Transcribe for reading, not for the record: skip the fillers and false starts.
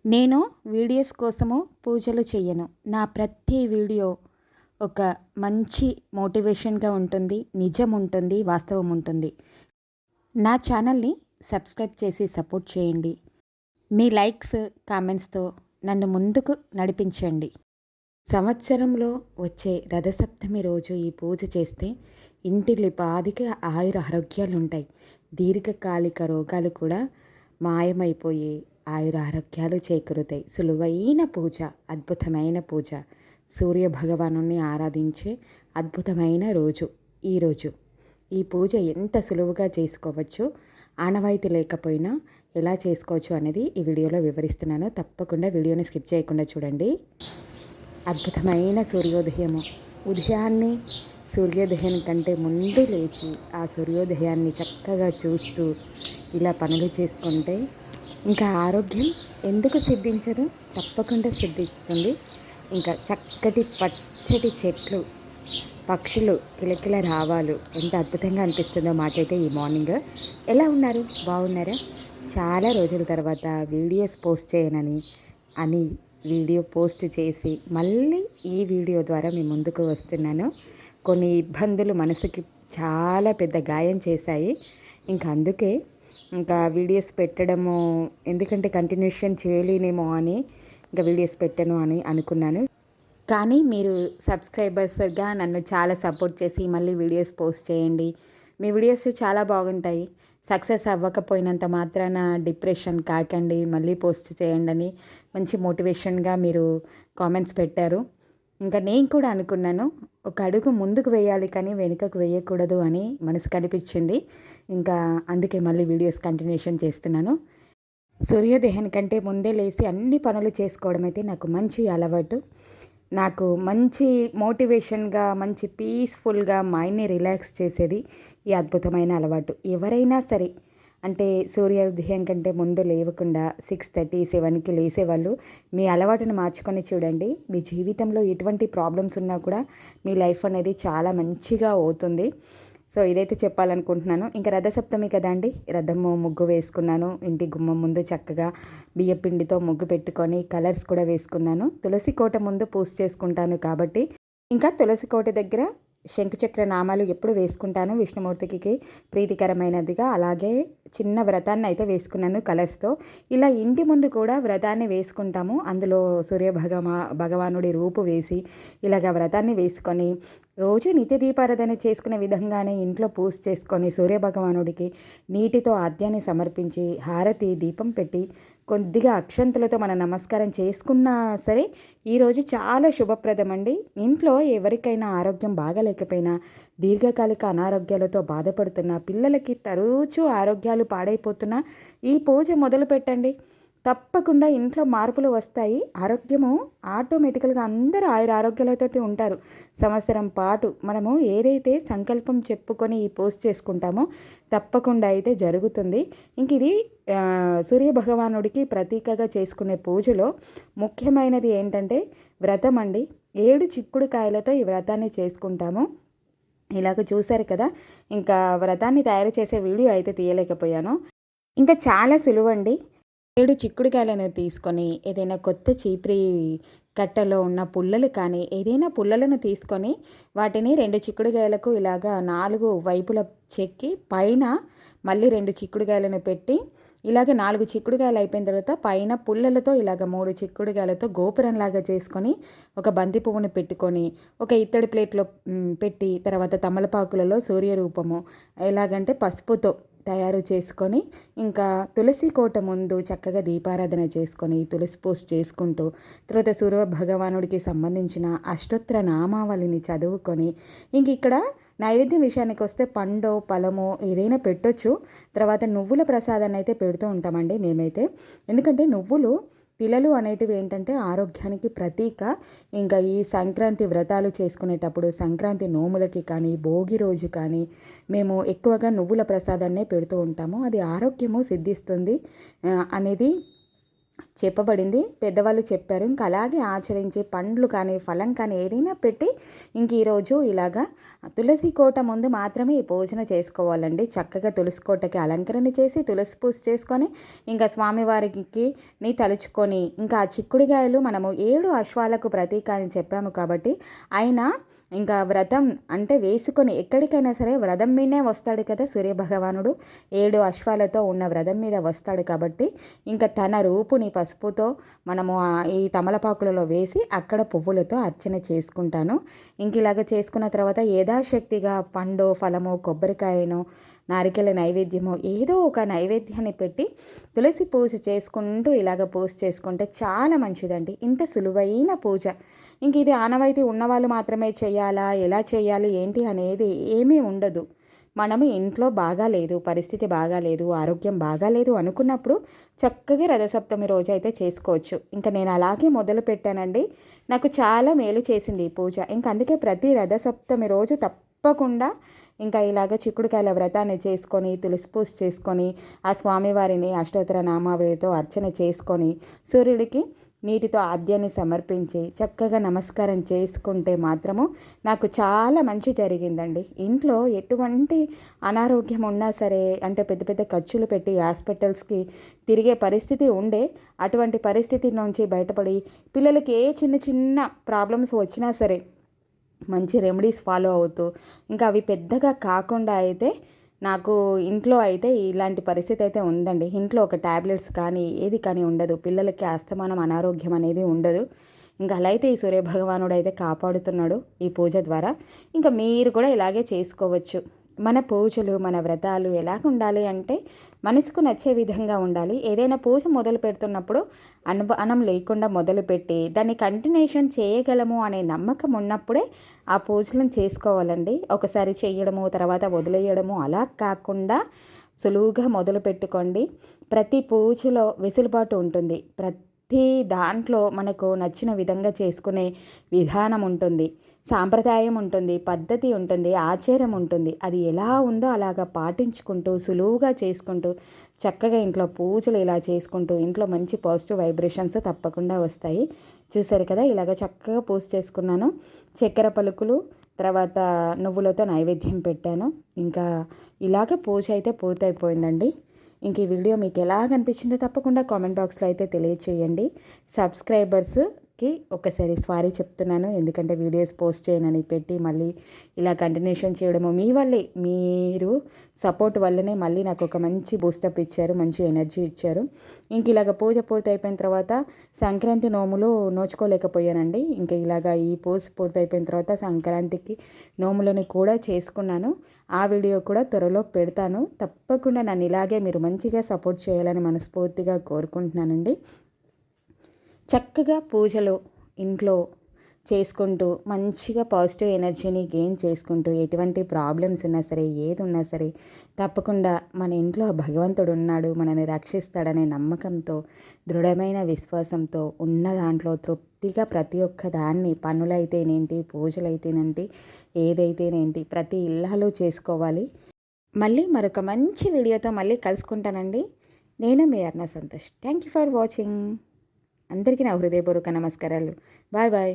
నేను వీడియోస్ కోసము పూజలు చెయ్యను. నా ప్రతి వీడియో ఒక మంచి మోటివేషన్‌గా ఉంటుంది. నిజం ఉంటుంది. వాస్తవం ఉంటుంది. నా ఛానల్‌ని సబ్స్క్రైబ్ చేసి సపోర్ట్ చేయండి. మీ లైక్స్, కామెంట్స్‌తో నన్ను ముందుకు నడిపించండి. సంవత్సరంలో వచ్చే రథసప్తమి రోజు ఈ పూజ చేస్తే ఇంటిల్లిపాదిగా ఆయురారోగ్యాలుంటాయి. దీర్ఘకాలిక రోగాలు కూడా మాయమైపోయి ఆయురారోగ్యాలు చేకూరుతాయి. సులువైన పూజ, అద్భుతమైన పూజ. సూర్య భగవానుని ఆరాధించే అద్భుతమైన రోజు ఈరోజు. ఈ పూజ ఎంత సులువుగా చేసుకోవచ్చో, ఆనవాయితీ లేకపోయినా ఎలా చేసుకోవచ్చు అనేది ఈ వీడియోలో వివరిస్తున్నాను. తప్పకుండా వీడియోని స్కిప్ చేయకుండా చూడండి. అద్భుతమైన సూర్యోదయము. ఉదయాన్నే సూర్యోదయం కంటే ముందు లేచి ఆ సూర్యోదయాన్ని చక్కగా చూస్తూ ఇలా పనులు చేసుకుంటే ఇంకా ఆరోగ్యం ఎందుకు సిద్ధించదు? తప్పకుండా సిద్ధిస్తుంది. ఇంకా చక్కటి పచ్చటి చెట్లు, పక్షులు, కిలకిల రావాలు ఎంత అద్భుతంగా అనిపిస్తుందో మాకైతే ఈ మార్నింగ్. ఎలా ఉన్నారు? బాగున్నారా? చాలా రోజుల తర్వాత వీడియోస్ పోస్ట్ చేయనని వీడియో పోస్ట్ చేసి మళ్ళీ ఈ వీడియో ద్వారా మీ ముందుకు వస్తున్నాను. కొన్ని ఇబ్బందులు మనసుకి చాలా పెద్ద గాయం చేశాయి. అందుకే వీడియోస్ పెట్టడము ఎందుకంటే కంటిన్యూషన్ చేయలేనేమో అని వీడియోస్ పెట్టను అని అనుకున్నాను. కానీ మీరు సబ్స్క్రైబర్స్గా నన్ను చాలా సపోర్ట్ చేసి మళ్ళీ వీడియోస్ పోస్ట్ చేయండి. మీ వీడియోస్ చాలా బాగుంటాయి. సక్సెస్ అవ్వకపోయినంత మాత్రాన డిప్రెషన్ కాకండి, మళ్ళీ పోస్ట్ చేయండి అని మంచి మోటివేషన్గా మీరు కామెంట్స్ పెట్టారు. నేను కూడా అనుకున్నాను, ఒక అడుగు ముందుకు వేయాలి కానీ వెనుకకు వేయకూడదు అని మనసుకు అనిపించింది. అందుకే మళ్ళీ వీడియోస్ కంటిన్యూషన్ చేస్తున్నాను. సూర్యోదయం కంటే ముందే లేచి అన్ని పనులు చేసుకోవడం అయితే నాకు మంచి అలవాటు. నాకు మంచి మోటివేషన్గా, మంచి పీస్ఫుల్గా మైండ్ని రిలాక్స్ చేసేది ఈ అద్భుతమైన అలవాటు. ఎవరైనా సరే అంటే సూర్యోదయం కంటే ముందు లేవకుండా 6:30, 7కి లేసేవాళ్ళు మీ అలవాటును మార్చుకొని చూడండి. మీ జీవితంలో ఎటువంటి ప్రాబ్లమ్స్ ఉన్నా కూడా మీ లైఫ్ అనేది చాలా మంచిగా అవుతుంది. సో ఇదైతే చెప్పాలనుకుంటున్నాను. రథసప్తమి కదండి, రథము ముగ్గు వేసుకున్నాను. ఇంటి గుమ్మం ముందు చక్కగా బియ్యపిండితో ముగ్గు పెట్టుకొని కలర్స్ కూడా వేసుకున్నాను. తులసి కోట ముందు పూజ చేసుకుంటాను కాబట్టి తులసి కోట దగ్గర శంఖచక్ర నామాలు ఎప్పుడు వేసుకుంటాను, విష్ణుమూర్తికి ప్రీతికరమైనదిగా. అలాగే చిన్న వ్రతాన్ని అయితే వేసుకున్నాను కలర్స్తో. ఇలా ఇంటి ముందు కూడా వ్రతాన్ని వేసుకుంటాము. అందులో భగవానుడి రూపు వేసి వ్రతాన్ని వేసుకొని రోజు నిత్య దీపారాధన చేసుకునే విధంగానే ఇంట్లో పూజ చేసుకొని సూర్యభగవానుడికి నీటితో ఆద్యాన్ని సమర్పించి హారతి దీపం పెట్టి కొద్దిగా అక్షంతలతో మనం నమస్కారం చేసుకున్నా సరే ఈరోజు చాలా శుభప్రదం అండి. ఇంట్లో ఎవరికైనా ఆరోగ్యం బాగాలేకపోయినా, దీర్ఘకాలిక అనారోగ్యాలతో బాధపడుతున్నా, పిల్లలకి తరచూ ఆరోగ్యాలు పాడైపోతున్నా ఈ పూజ మొదలు పెట్టండి. తప్పకుండా ఇంట్లో మార్పులు వస్తాయి. ఆరోగ్యము ఆటోమేటికల్గా అందరూ ఆరోగ్యాలతో ఉంటారు. సంవత్సరం పాటు మనము ఏదైతే సంకల్పం చెప్పుకొని ఈ పూజ చేసుకుంటామో తప్పకుండా అయితే జరుగుతుంది. ఇది సూర్యభగవానుడికి ప్రతీకగా చేసుకునే పూజలో ముఖ్యమైనది ఏంటంటే వ్రతం అండి. 7 చిక్కుడుకాయలతో ఈ వ్రతాన్ని చేసుకుంటాము. చూశారు కదా. వ్రతాన్ని తయారు చేసే వీడియో అయితే తీయలేకపోయాను. చాలా సులువండి. 7 చిక్కుడుకాయలను తీసుకొని ఏదైనా కొత్త చీపురి కట్టలో ఉన్న పుల్లలు కానీ ఏదైనా పుల్లలను తీసుకొని వాటిని 2 చిక్కుడుకాయలకు 4 వైపుల చెక్కి పైన మళ్ళీ 2 చిక్కుడుకాయలను పెట్టి 4 చిక్కుడుకాయలు అయిపోయిన తర్వాత పైన పుల్లలతో 3 చిక్కుడుకాయలతో గోపురంలాగా చేసుకొని ఒక బంతి పువ్వుని పెట్టుకొని ఒక ఇత్తడి ప్లేట్లో పెట్టి తర్వాత తమలపాకులలో సూర్యరూపము పసుపుతో తయారు చేసుకొని తులసి కోట ముందు చక్కగా దీపారాధన చేసుకొని తులసి పూజ చేసుకుంటూ తర్వాత సూర్య భగవానుడికి సంబంధించిన అష్టోత్తర నామావళిని చదువుకొని ఇక్కడ నైవేద్యం విషయానికి వస్తే పండో పలమో ఏదైనా పెట్టొచ్చు. తర్వాత నువ్వుల ప్రసాదాన్ని అయితే పెడుతూ ఉంటామండి మేమైతే. ఎందుకంటే నువ్వులు తిలలు అనేటివి ఏంటంటే ఆరోగ్యానికి ప్రతీక. ఈ సంక్రాంతి వ్రతాలు చేసుకునేటప్పుడు సంక్రాంతి నోములకి కానీ భోగి రోజు కానీ మేము ఎక్కువగా నువ్వుల ప్రసాదాన్నే పెడుతూ ఉంటాము. అది ఆరోగ్యము సిద్ధిస్తుంది అనేది చెప్పబడింది, పెద్దవాళ్ళు చెప్పారు. ఇంక అలాగే ఆచరించి పండ్లు కానీ ఫలం కానీ ఏదైనా పెట్టి ఇంక ఈరోజు ఇలాగా తులసి కోట ముందు మాత్రమే ఈ పూజన చేసుకోవాలండి. చక్కగా తులసి కోటకి అలంకరణ చేసి తులసి పూజ చేసుకొని ఇంకా స్వామివారికి ని తలుచుకొని ఇంకా ఆ చిక్కుడుగాయలు మనము 7 అశ్వాలకు ప్రతీక అని చెప్పాము కాబట్టి ఆయన ఇంకా వ్రతం అంటే వేసుకొని ఎక్కడికైనా సరే వ్రతం మీదనే వస్తాడు కదా సూర్యభగవానుడు. 7 అశ్వాలతో ఉన్న వ్రతం మీద వస్తాడు కాబట్టి ఇంకా తన రూపుని పసుపుతో మనము ఈ తమలపాకులలో వేసి అక్కడ పువ్వులతో అర్చన చేసుకుంటాను. ఇంక ఇలాగ చేసుకున్న తర్వాత యథాశక్తిగా పండు ఫలము కొబ్బరికాయను నారికెల నైవేద్యము ఏదో ఒక నైవేద్యాన్ని పెట్టి తులసి పూజ చేసుకుంటూ ఇలాగ పూజ చేసుకుంటే చాలా మంచిదండి. ఇంత సులువైన పూజ. ఇంక ఇది ఆనవాయితీ ఉన్నవాళ్ళు మాత్రమే చేయాలా, ఎలా చేయాలి ఏంటి అనేది ఏమీ ఉండదు. మనము ఇంట్లో బాగాలేదు, పరిస్థితి బాగాలేదు, ఆరోగ్యం బాగాలేదు అనుకున్నప్పుడు చక్కగా రథసప్తమి రోజు అయితే చేసుకోవచ్చు. ఇంకా నేను అలాగే మొదలు పెట్టానండి. నాకు చాలా మేలు చేసింది ఈ పూజ. ఇంక అందుకే ప్రతి రథసప్తమి రోజు తప్పకుండా ఇంకా ఇలాగ చిక్కుడుకాయల వ్రతాన్ని చేసుకొని తులసి పూజ చేసుకొని ఆ స్వామివారిని అష్టోత్తర నామావళితో అర్చన చేసుకొని సూర్యుడికి నీటితో ఆద్యాన్ని సమర్పించి చక్కగా నమస్కారం చేసుకుంటే మాత్రము నాకు చాలా మంచి జరిగిందండి. ఇంట్లో ఎటువంటి అనారోగ్యం ఉన్నా సరే అంటే పెద్ద పెద్ద ఖర్చులు పెట్టి హాస్పిటల్స్కి తిరిగే పరిస్థితి ఉండే, అటువంటి పరిస్థితి నుంచి బయటపడి పిల్లలకి ఏ చిన్న చిన్న ప్రాబ్లమ్స్ వచ్చినా సరే మంచి రెమెడీస్ ఫాలో అవుతూ ఇంకా అవి పెద్దగా కాకుండా అయితే నాకు ఇంట్లో అయితే ఇలాంటి పరిస్థితి అయితే ఉందండి. ఇంట్లో ఒక ట్యాబ్లెట్స్ కానీ ఏది కానీ ఉండదు. పిల్లలకి అస్తమానం అనారోగ్యం అనేది ఉండదు. ఇంకా అలా అయితే ఈ సూర్యభగవానుడు అయితే కాపాడుతున్నాడు ఈ పూజ ద్వారా. ఇంకా మీరు కూడా ఇలాగే చేసుకోవచ్చు. మన పూజలు మన వ్రతాలు ఎలాగ ఉండాలి అంటే మనసుకు నచ్చే విధంగా ఉండాలి. ఏదైనా పూజ మొదలు పెడుతున్నప్పుడు అనుమానం లేకుండా మొదలుపెట్టి దాన్ని కంటిన్యూషన్ చేయగలము అనే నమ్మకం ఉన్నప్పుడే ఆ పూజలను చేసుకోవాలండి. ఒకసారి చేయడము తర్వాత వదిలేయడము అలా కాకుండా సులువుగా మొదలు పెట్టుకోండి. ప్రతి పూజలో వెసులుబాటు ఉంటుంది. ప్రతి దాంట్లో మనకు నచ్చిన విధంగా చేసుకునే విధానం ఉంటుంది, సాంప్రదాయం ఉంటుంది, పద్ధతి ఉంటుంది, ఆచారం ఉంటుంది. అది ఎలా ఉందో అలాగా పాటించుకుంటూ సులువుగా చేసుకుంటూ చక్కగా ఇంట్లో పూజలు ఇలా చేసుకుంటూ ఇంట్లో మంచి పాజిటివ్ వైబ్రేషన్స్ తప్పకుండా వస్తాయి. చూసారు కదా, ఇలాగ చక్కగా పూజ చేసుకున్నాను. చక్కెర పలుకులు తర్వాత నువ్వులతో నైవేద్యం పెట్టాను. ఇంకా ఇలాగ పూజ అయితే పూర్తయిపోయిందండి. ఇంక ఈ వీడియో మీకు ఎలా అనిపించిందో తప్పకుండా కామెంట్ బాక్స్లో అయితే తెలియచేయండి. సబ్స్క్రైబర్స్కి ఒకసారి సారీ చెప్తున్నాను, ఎందుకంటే వీడియోస్ పోస్ట్ చేయనని పెట్టి మళ్ళీ ఇలా కంటిన్యూషన్ చేయడము మీ వల్లే, మీరు సపోర్ట్ వల్లనే మళ్ళీ నాకు ఒక మంచి బూస్టప్ ఇచ్చారు, మంచి ఎనర్జీ ఇచ్చారు. ఇంక ఇలాగ పూజ పూర్తి అయిపోయిన తర్వాత సంక్రాంతి నోములు నోచుకోలేకపోయానండి. ఇంకా ఇలాగ ఈ పూజ పూర్తి అయిపోయిన తర్వాత సంక్రాంతికి నోములని కూడా చేసుకున్నాను. ఆ వీడియో కూడా త్వరలో పెడతాను. తప్పకుండా నన్ను ఇలాగే మీరు మంచిగా సపోర్ట్ చేయాలని మనస్ఫూర్తిగా కోరుకుంటున్నానండి. చక్కగా పూజలు ఇంట్లో చేసుకుంటూ మంచిగా పాజిటివ్ ఎనర్జీని గెయిన్ చేసుకుంటూ ఎటువంటి ప్రాబ్లమ్స్ ఉన్నా సరే ఏది ఉన్నా సరే తప్పకుండా మన ఇంట్లో భగవంతుడు ఉన్నాడు, మనని రక్షిస్తాడనే నమ్మకంతో దృఢమైన విశ్వాసంతో ఉన్న దాంట్లో తృప్తిగా ప్రతి ఒక్క దాన్ని పనులైతేనేంటి పూజలైతేనేంటి ఏదైతేనేంటి ప్రతి ఇల్లాలో చేసుకోవాలి. మళ్ళీ మరొక మంచి వీడియోతో మళ్ళీ కలుసుకుంటానండి. నేను మీ Arna Santosh. Thank you for watching. అందరికీ నా హృదయపూర్వక నమస్కారాలు. Bye bye.